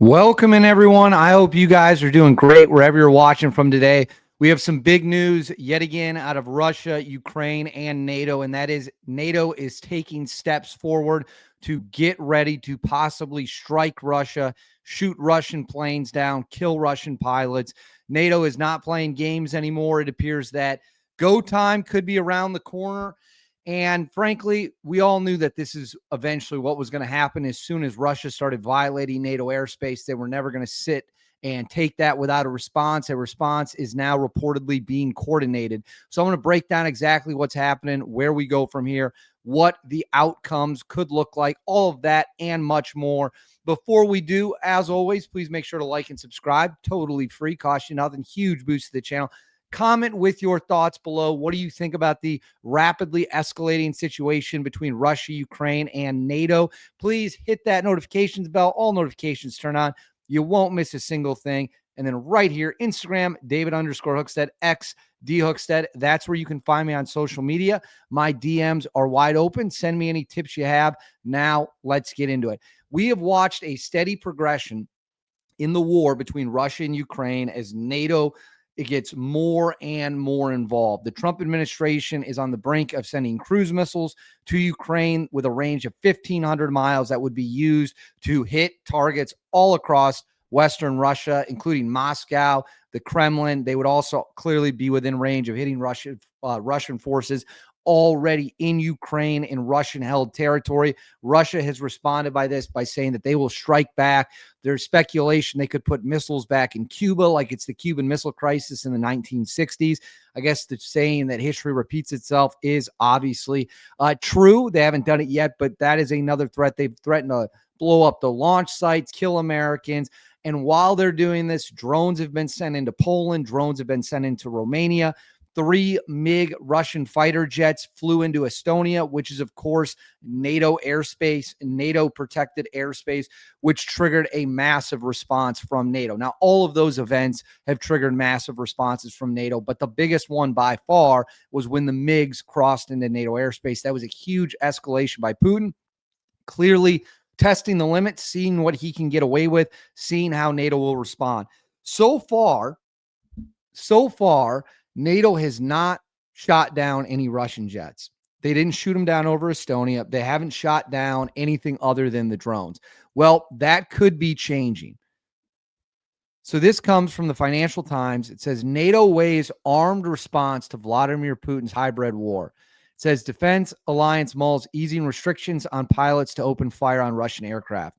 Welcome in, everyone. I hope you guys are doing great wherever you're watching from today. We have some big news yet again out of Russia, Ukraine, and NATO, and that is NATO is taking steps forward to get ready to possibly strike Russia, shoot Russian planes down, kill Russian pilots. NATO is not playing games anymore. It appears that go time could be around the corner. And frankly, we all knew that this is eventually what was going to happen. As soon as Russia started violating NATO airspace, they were never going to sit and take that without a response. A response is now reportedly being coordinated. So I'm going to break down exactly what's happening, where we go from here, what the outcomes could look like, all of that and much more. Before we do, as always, please make sure to like and subscribe. Totally free, cost you nothing. Huge boost to the channel. Comment with your thoughts below. What do you think about the rapidly escalating situation between Russia, Ukraine, and NATO? Please hit that notifications bell. All notifications turn on. You won't miss a single thing. And then right here, Instagram, David_Hookstead, X, D Hookstead. That's where you can find me on social media. My DMs are wide open. Send me any tips you have. Now, let's get into it. We have watched a steady progression in the war between Russia and Ukraine as NATO it gets more and more involved. The Trump administration is on the brink of sending cruise missiles to Ukraine with a range of 1,500 miles that would be used to hit targets all across Western Russia, including Moscow, the Kremlin. They would also clearly be within range of hitting Russian forces already in Ukraine in Russian-held territory. Russia has responded by saying that they will strike back. There's speculation they could put missiles back in Cuba, like it's the Cuban Missile Crisis in the 1960s. I guess the saying that history repeats itself is obviously true. They haven't done it yet, but that is another threat. They've threatened to blow up the launch sites, kill Americans. And while they're doing this, drones have been sent into Poland. Drones have been sent into Romania. 3 MiG Russian fighter jets flew into Estonia, which is, of course, NATO airspace, NATO protected airspace, which triggered a massive response from NATO. Now, all of those events have triggered massive responses from NATO, but the biggest one by far was when the MiGs crossed into NATO airspace. That was a huge escalation by Putin, clearly testing the limits, seeing what he can get away with, seeing how NATO will respond. So far, NATO has not shot down any Russian jets. They didn't shoot them down over Estonia. They haven't shot down anything other than the drones. Well, that could be changing. So this comes from the Financial Times. It says NATO weighs armed response to Vladimir Putin's hybrid war. It says defense alliance mulls easing restrictions on pilots to open fire on Russian aircraft.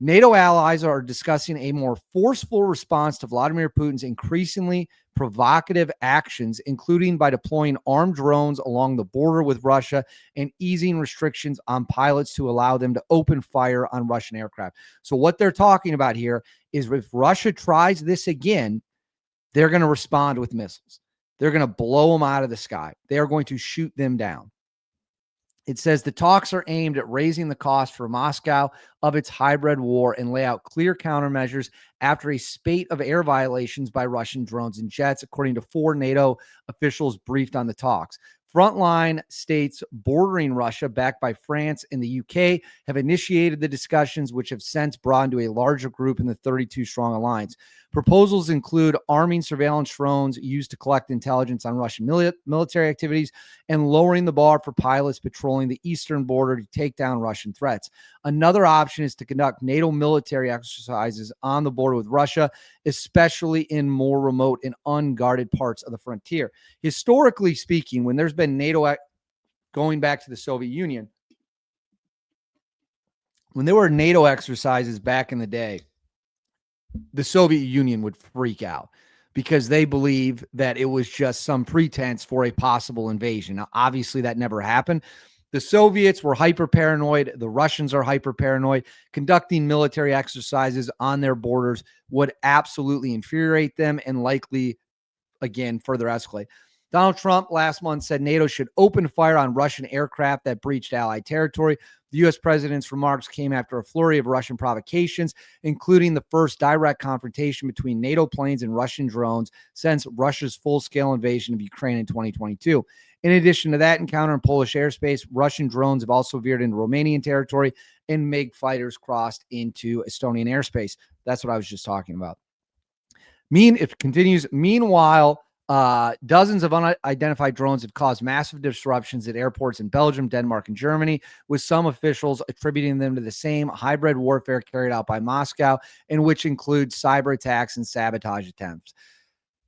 NATO allies are discussing a more forceful response to Vladimir Putin's increasingly provocative actions, including by deploying armed drones along the border with Russia and easing restrictions on pilots to allow them to open fire on Russian aircraft. So what they're talking about here is if Russia tries this again, they're going to respond with missiles. They're going to blow them out of the sky. They are going to shoot them down. It says the talks are aimed at raising the cost for Moscow of its hybrid war and lay out clear countermeasures after a spate of air violations by Russian drones and jets, according to 4 NATO officials briefed on the talks. Frontline states bordering Russia, backed by France and the UK, have initiated the discussions, which have since broadened to a larger group in the 32-strong alliance. Proposals include arming surveillance drones used to collect intelligence on Russian military activities and lowering the bar for pilots patrolling the eastern border to take down Russian threats. Another option is to conduct NATO military exercises on the border with Russia, especially in more remote and unguarded parts of the frontier. Historically speaking, when there's been NATO going back to the Soviet Union, when there were NATO exercises back in the day, the Soviet Union would freak out because they believe that it was just some pretense for a possible invasion. Now, obviously, that never happened. The Soviets were hyper paranoid. The Russians are hyper paranoid. Conducting military exercises on their borders would absolutely infuriate them and likely, again, further escalate. Donald Trump last month said NATO should open fire on Russian aircraft that breached Allied territory. The U.S. president's remarks came after a flurry of Russian provocations, including the first direct confrontation between NATO planes and Russian drones since Russia's full-scale invasion of Ukraine in 2022. In addition to that encounter in Polish airspace, Russian drones have also veered into Romanian territory, and MiG fighters crossed into Estonian airspace. That's what I was just talking about. It continues. Meanwhile, dozens of unidentified drones have caused massive disruptions at airports in Belgium, Denmark, and Germany, with some officials attributing them to the same hybrid warfare carried out by Moscow, and which includes cyber attacks and sabotage attempts.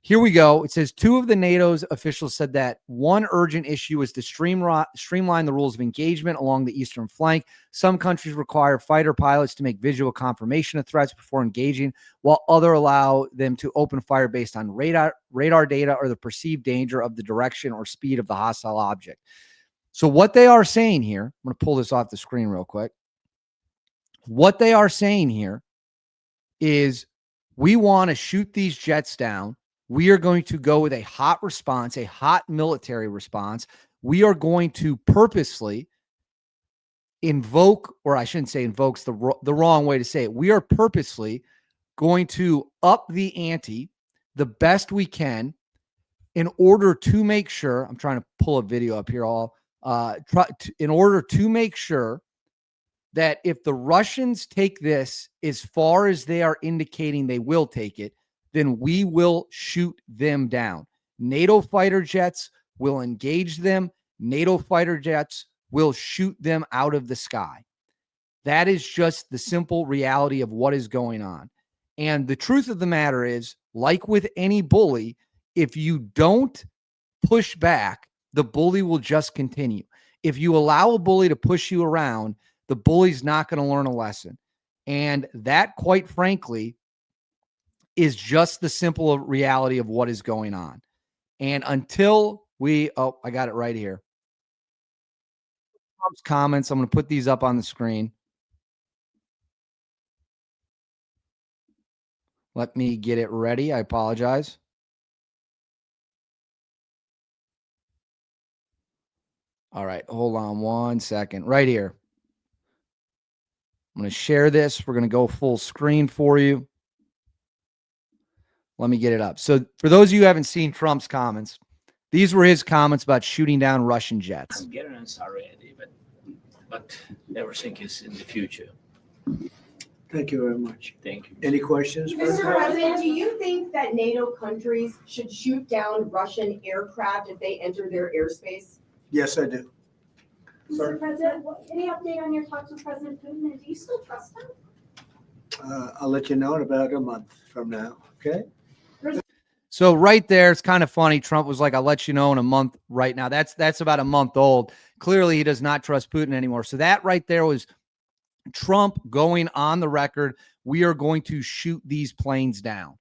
Here we go. It says 2 of the NATO's officials said that one urgent issue is to streamline the rules of engagement along the eastern flank. Some countries require fighter pilots to make visual confirmation of threats before engaging, while others allow them to open fire based on radar data or the perceived danger of the direction or speed of the hostile object. So what they are saying here, I'm going to pull this off the screen real quick. What they are saying here is we want to shoot these jets down. We are going to go with a hot response, a hot military response. We are going to purposely invoke, or I shouldn't say invoke's the wrong way to say it. We are purposely going to up the ante the best we can in order to make sure, I'm trying to pull a video up here, in order to make sure that if the Russians take this as far as they are indicating they will take it, then we will shoot them down. NATO fighter jets will engage them. NATO fighter jets will shoot them out of the sky. That is just the simple reality of what is going on. And the truth of the matter is, like with any bully, if you don't push back, the bully will just continue. If you allow a bully to push you around, the bully's not going to learn a lesson. And that, quite frankly, is just the simple reality of what is going on. And until I got it right here. Trump's comments, I'm going to put these up on the screen. Let me get it ready. I apologize. All right, hold on 1 second. Right here. I'm going to share this. We're going to go full screen for you. Let me get it up. So for those of you who haven't seen Trump's comments, these were his comments about shooting down Russian jets. Hungarians are ready, but everything is in the future. Thank you very much. Thank you. Any questions? Mr. President, do you think that NATO countries should shoot down Russian aircraft if they enter their airspace? Yes, I do. Mr. President, any update on your talks with President Putin, and do you still trust him? I'll let you know in about a month from now. Okay. So right there, it's kind of funny. Trump was like, I'll let you know in a month right now. That's about a month old. Clearly, he does not trust Putin anymore. So that right there was Trump going on the record. We are going to shoot these planes down.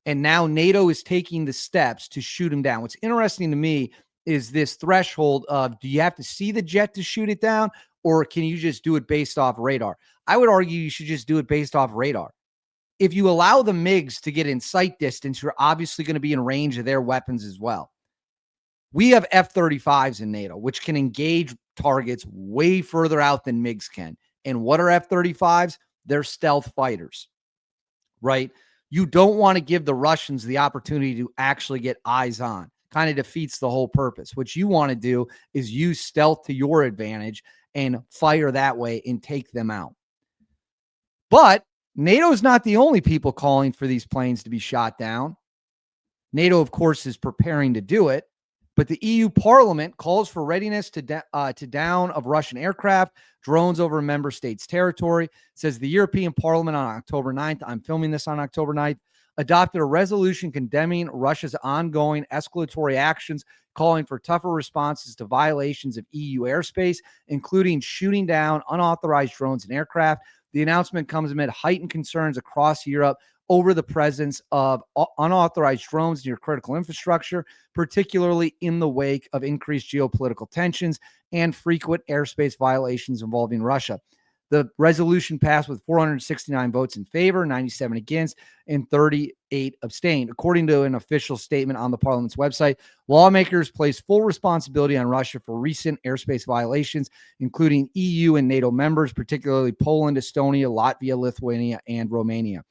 And now NATO is taking the steps to shoot them down. What's interesting to me is this threshold of, do you have to see the jet to shoot it down, or can you just do it based off radar? I would argue you should just do it based off radar. If you allow the MiGs to get in sight distance, you're obviously going to be in range of their weapons as well. We have F-35s in NATO, which can engage targets way further out than MiGs can. And what are F-35s? They're stealth fighters, right? You don't want to give the Russians the opportunity to actually get eyes on. Kind of defeats the whole purpose. What you want to do is use stealth to your advantage and fire that way and take them out. But NATO is not the only people calling for these planes to be shot down. NATO, of course, is preparing to do it, but the EU Parliament calls for readiness to down of Russian aircraft, drones over a member state's territory. It says the European Parliament on October 9th, I'm filming this on October 9th, adopted a resolution condemning Russia's ongoing escalatory actions, calling for tougher responses to violations of EU airspace, including shooting down unauthorized drones and aircraft. The announcement comes amid heightened concerns across Europe over the presence of unauthorized drones near critical infrastructure, particularly in the wake of increased geopolitical tensions and frequent airspace violations involving Russia. The resolution passed with 469 votes in favor, 97 against, and 38 abstained. According to an official statement on the parliament's website, lawmakers place full responsibility on Russia for recent airspace violations, including EU and NATO members, particularly Poland, Estonia, Latvia, Lithuania, and Romania.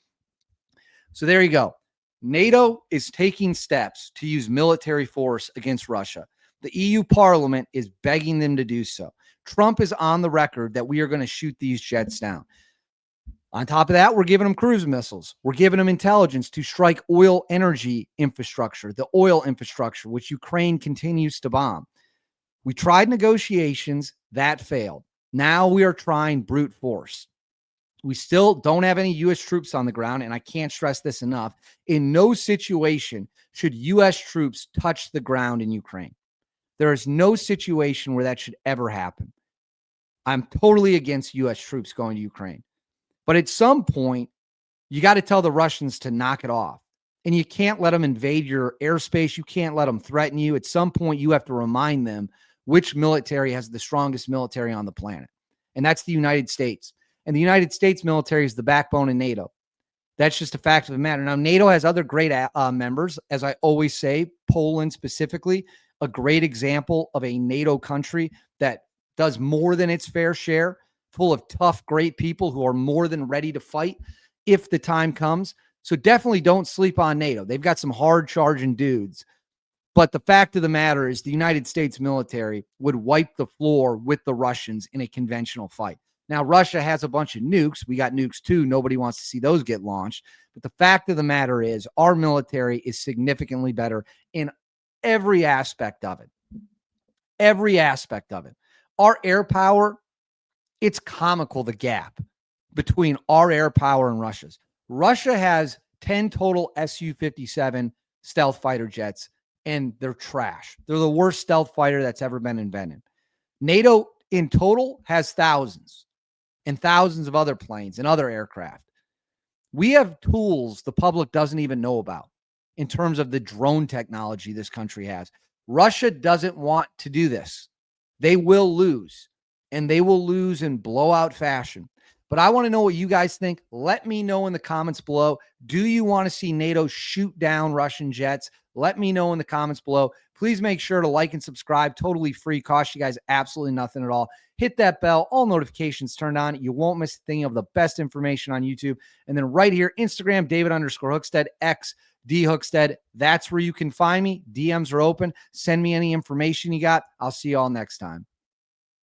So there you go. NATO is taking steps to use military force against Russia. The EU Parliament is begging them to do so. Trump is on the record that we are going to shoot these jets down. On top of that, we're giving them cruise missiles. We're giving them intelligence to strike oil energy infrastructure, the oil infrastructure, which Ukraine continues to bomb. We tried negotiations. That failed. Now we are trying brute force. We still don't have any U.S. troops on the ground, and I can't stress this enough. In no situation should U.S. troops touch the ground in Ukraine. There is no situation where that should ever happen. I'm totally against U.S. troops going to Ukraine. But at some point, you got to tell the Russians to knock it off. And you can't let them invade your airspace. You can't let them threaten you. At some point, you have to remind them which military has the strongest military on the planet. And that's the United States. And the United States military is the backbone of NATO. That's just a fact of the matter. Now, NATO has other great members, as I always say, Poland specifically, a great example of a NATO country that does more than its fair share, full of tough, great people who are more than ready to fight if the time comes. So definitely don't sleep on NATO. They've got some hard charging dudes. But the fact of the matter is the United States military would wipe the floor with the Russians in a conventional fight. Now, Russia has a bunch of nukes. We got nukes too. Nobody wants to see those get launched. But the fact of the matter is our military is significantly better in every aspect of it. Every aspect of it. Our air power, it's comical, the gap between our air power and Russia's. Russia has 10 total Su-57 stealth fighter jets, and they're trash. They're the worst stealth fighter that's ever been invented. NATO in total has thousands and thousands of other planes and other aircraft. We have tools the public doesn't even know about in terms of the drone technology this country has. Russia doesn't want to do this. They will lose, and they will lose in blowout fashion. But I want to know what you guys think. Let me know in the comments below. Do you want to see NATO shoot down Russian jets? Let me know in the comments below. Please make sure to like and subscribe. Totally free. Cost you guys absolutely nothing at all. Hit that bell. All notifications turned on. You won't miss a thing of the best information on YouTube. And then right here, Instagram, David_Hookstead, X, D Hookstead. That's where you can find me. DMs are open. Send me any information you got. I'll see you all next time.